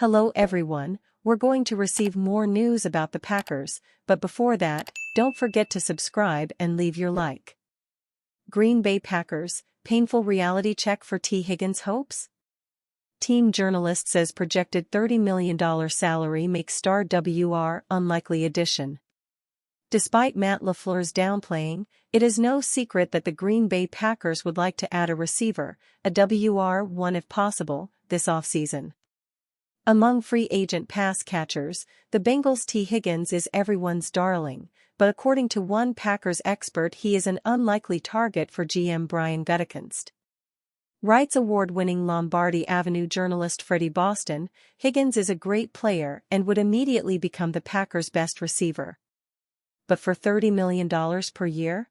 Hello everyone, we're going to receive more news about the Packers, but before that, don't forget to subscribe and leave your like. Green Bay Packers, painful reality check for T. Higgins' hopes? Team journalist says projected $30 million salary makes star WR unlikely addition. Despite Matt LaFleur's downplaying, it is no secret that the Green Bay Packers would like to add a receiver, a WR1 if possible, this offseason. Among free agent pass catchers, the Bengals' T. Higgins is everyone's darling, but according to one Packers expert he is an unlikely target for GM Brian Gutekunst. Writes award-winning Lombardi Avenue journalist Freddie Boston, Higgins is a great player and would immediately become the Packers' best receiver. But for $30 million per year?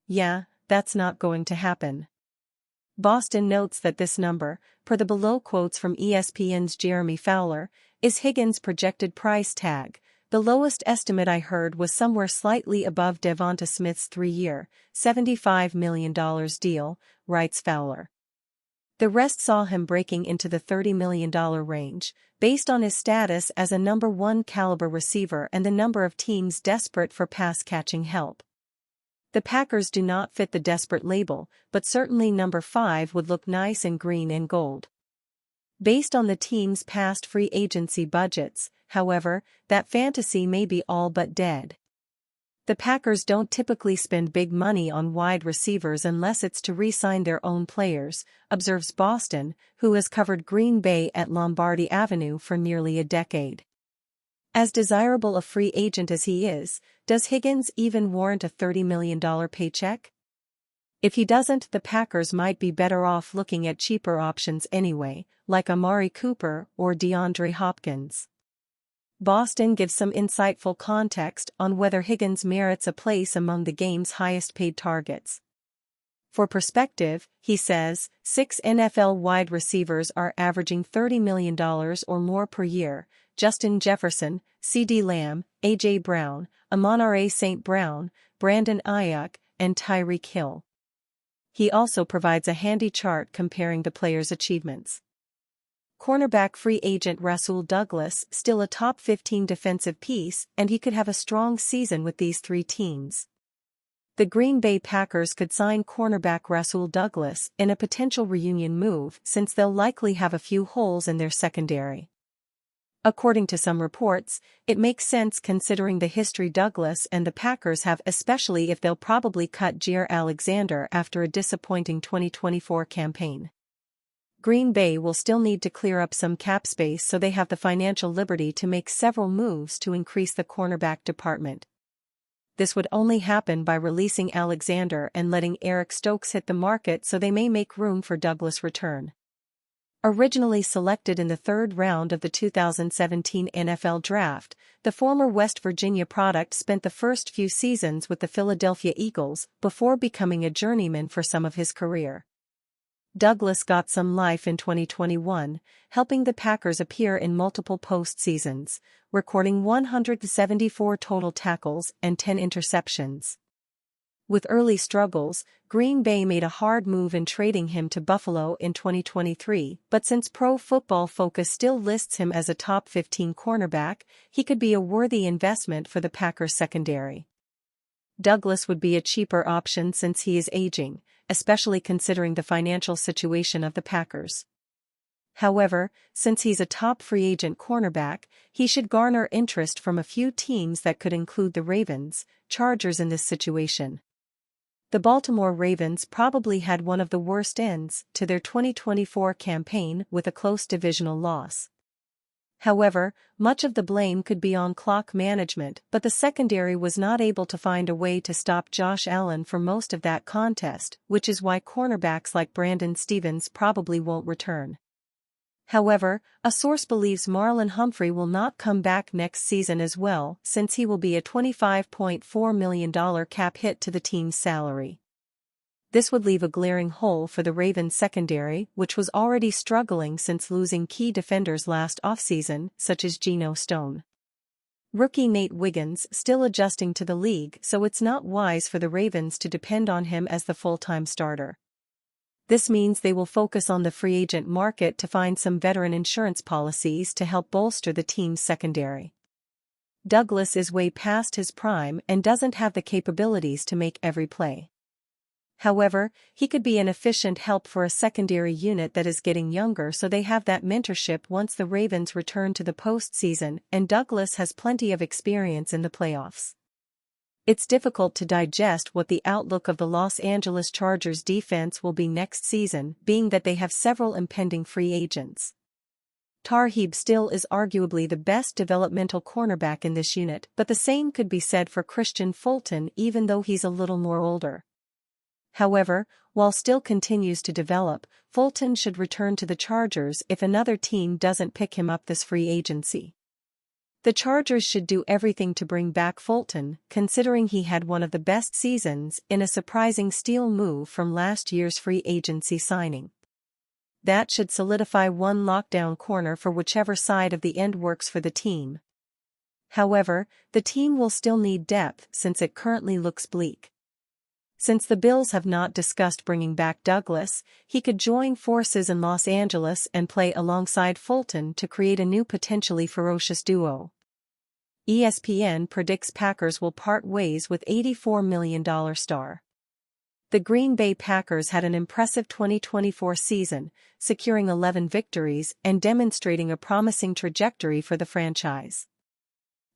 Yeah, that's not going to happen. Boston notes that this number, per the below quotes from ESPN's Jeremy Fowler, is Higgins' projected price tag. The lowest estimate I heard was somewhere slightly above Devonta Smith's 3-year, $75 million deal, writes Fowler. The rest saw him breaking into the $30 million range, based on his status as a number 1 caliber receiver and the number of teams desperate for pass-catching help. The Packers do not fit the desperate label, but certainly number 5 would look nice in green and gold. Based on the team's past free agency budgets, however, that fantasy may be all but dead. The Packers don't typically spend big money on wide receivers unless it's to re-sign their own players, observes Boston, who has covered Green Bay at Lombardi Avenue for nearly a decade. As desirable a free agent as he is, does Higgins even warrant a $30 million paycheck? If he doesn't, the Packers might be better off looking at cheaper options anyway, like Amari Cooper or DeAndre Hopkins. Boston gives some insightful context on whether Higgins merits a place among the game's highest-paid targets. For perspective, he says, 6 NFL wide receivers are averaging $30 million or more per year: Justin Jefferson, CeeDee Lamb, A.J. Brown, Amon-Ra St. Brown, Brandon Ayuk, and Tyreek Hill. He also provides a handy chart comparing the players' achievements. Cornerback free agent Rasul Douglas still a top 15 defensive piece, and he could have a strong season with these 3 teams. The Green Bay Packers could sign cornerback Rasul Douglas in a potential reunion move since they'll likely have a few holes in their secondary. According to some reports, it makes sense considering the history Douglas and the Packers have, especially if they'll probably cut Jaire Alexander after a disappointing 2024 campaign. Green Bay will still need to clear up some cap space, so they have the financial liberty to make several moves to increase the cornerback department. This would only happen by releasing Alexander and letting Eric Stokes hit the market, so they may make room for Douglas' return. Originally selected in the 3rd round of the 2017 NFL Draft, the former West Virginia product spent the first few seasons with the Philadelphia Eagles before becoming a journeyman for some of his career. Douglas got some life in 2021, helping the Packers appear in multiple postseasons, recording 174 total tackles and 10 interceptions. With early struggles, Green Bay made a hard move in trading him to Buffalo in 2023, but since Pro Football Focus still lists him as a top 15 cornerback, he could be a worthy investment for the Packers secondary. Douglas would be a cheaper option since he is aging, especially considering the financial situation of the Packers. However, since he's a top free agent cornerback, he should garner interest from a few teams that could include the Ravens, Chargers in this situation. The Baltimore Ravens probably had one of the worst ends to their 2024 campaign with a close divisional loss. However, much of the blame could be on clock management, but the secondary was not able to find a way to stop Josh Allen for most of that contest, which is why cornerbacks like Brandon Stephens probably won't return. However, a source believes Marlon Humphrey will not come back next season as well, since he will be a $25.4 million cap hit to the team's salary. This would leave a glaring hole for the Ravens secondary, which was already struggling since losing key defenders last offseason, such as Geno Stone. Rookie Nate Wiggins still adjusting to the league, so it's not wise for the Ravens to depend on him as the full-time starter. This means they will focus on the free agent market to find some veteran insurance policies to help bolster the team's secondary. Douglas is way past his prime and doesn't have the capabilities to make every play. However, he could be an efficient help for a secondary unit that is getting younger, so they have that mentorship once the Ravens return to the postseason, and Douglas has plenty of experience in the playoffs. It's difficult to digest what the outlook of the Los Angeles Chargers defense will be next season, being that they have several impending free agents. Tarheeb still is arguably the best developmental cornerback in this unit, but the same could be said for Christian Fulton, even though he's a little more older. However, while still continues to develop, Fulton should return to the Chargers if another team doesn't pick him up this free agency. The Chargers should do everything to bring back Fulton, considering he had one of the best seasons in a surprising steal move from last year's free agency signing. That should solidify one lockdown corner for whichever side of the end works for the team. However, the team will still need depth since it currently looks bleak. Since the Bills have not discussed bringing back Douglas, he could join forces in Los Angeles and play alongside Fulton to create a new potentially ferocious duo. ESPN predicts Packers will part ways with $84 million star. The Green Bay Packers had an impressive 2024 season, securing 11 victories and demonstrating a promising trajectory for the franchise.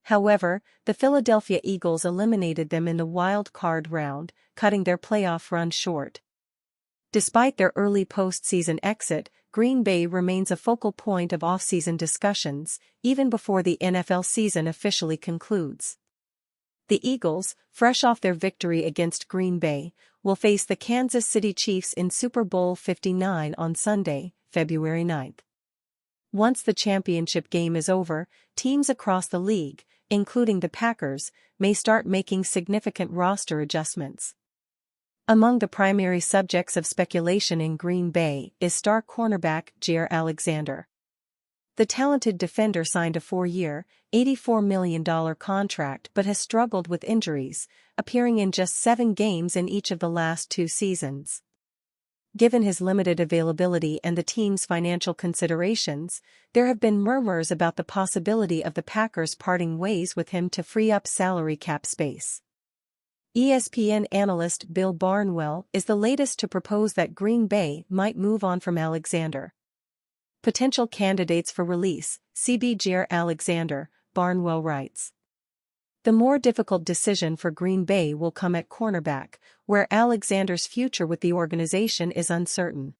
However, the Philadelphia Eagles eliminated them in the wild card round, cutting their playoff run short. Despite their early postseason exit, Green Bay remains a focal point of offseason discussions, even before the NFL season officially concludes. The Eagles, fresh off their victory against Green Bay, will face the Kansas City Chiefs in Super Bowl 59 on Sunday, February 9. Once the championship game is over, teams across the league, including the Packers, may start making significant roster adjustments. Among the primary subjects of speculation in Green Bay is star cornerback Jaire Alexander. The talented defender signed a 4-year, $84 million contract but has struggled with injuries, appearing in just 7 games in each of the last 2 seasons. Given his limited availability and the team's financial considerations, there have been murmurs about the possibility of the Packers parting ways with him to free up salary cap space. ESPN analyst Bill Barnwell is the latest to propose that Green Bay might move on from Alexander. Potential candidates for release: CB Jaire Alexander, Barnwell writes. The more difficult decision for Green Bay will come at cornerback, where Alexander's future with the organization is uncertain.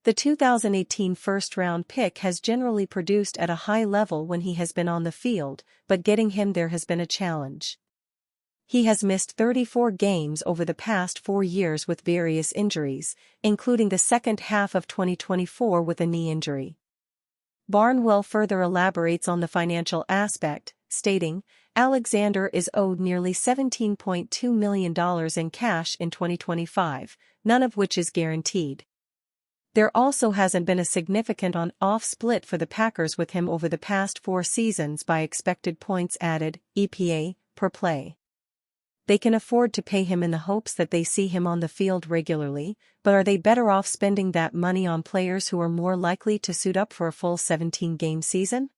The 2018 first-round pick has generally produced at a high level when he has been on the field, but getting him there has been a challenge. He has missed 34 games over the past 4 years with various injuries, including the second half of 2024 with a knee injury. Barnwell further elaborates on the financial aspect, stating, Alexander is owed nearly $17.2 million in cash in 2025, none of which is guaranteed. There also hasn't been a significant on-off split for the Packers with him over the past 4 seasons by expected points added, EPA, per play. They can afford to pay him in the hopes that they see him on the field regularly, but are they better off spending that money on players who are more likely to suit up for a full 17-game season?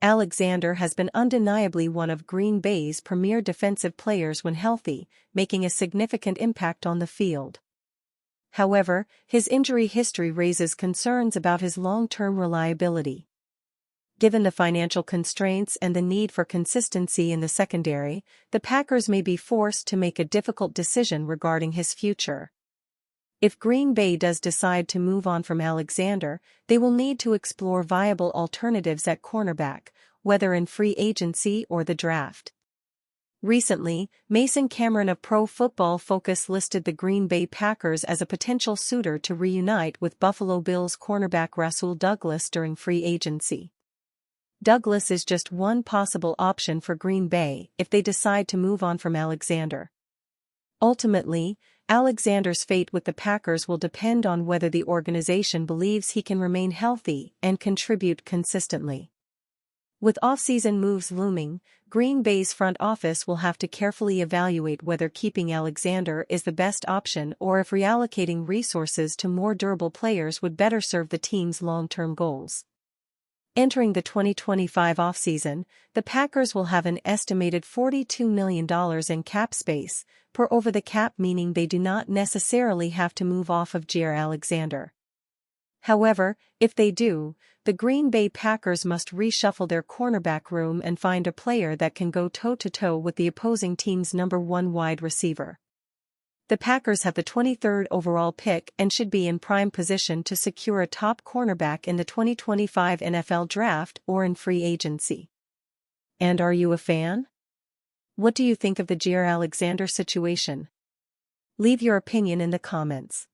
Alexander has been undeniably one of Green Bay's premier defensive players when healthy, making a significant impact on the field. However, his injury history raises concerns about his long-term reliability. Given the financial constraints and the need for consistency in the secondary, the Packers may be forced to make a difficult decision regarding his future. If Green Bay does decide to move on from Alexander, they will need to explore viable alternatives at cornerback, whether in free agency or the draft. Recently, Mason Cameron of Pro Football Focus listed the Green Bay Packers as a potential suitor to reunite with Buffalo Bills cornerback Rasul Douglas during free agency. Douglas is just one possible option for Green Bay if they decide to move on from Alexander. Ultimately, Alexander's fate with the Packers will depend on whether the organization believes he can remain healthy and contribute consistently. With off-season moves looming, Green Bay's front office will have to carefully evaluate whether keeping Alexander is the best option or if reallocating resources to more durable players would better serve the team's long-term goals. Entering the 2025 offseason, the Packers will have an estimated $42 million in cap space, per over the cap, meaning they do not necessarily have to move off of Jaire Alexander. However, if they do, the Green Bay Packers must reshuffle their cornerback room and find a player that can go toe-to-toe with the opposing team's number one wide receiver. The Packers have the 23rd overall pick and should be in prime position to secure a top cornerback in the 2025 NFL Draft or in free agency. And are you a fan? What do you think of the Jaire Alexander situation? Leave your opinion in the comments.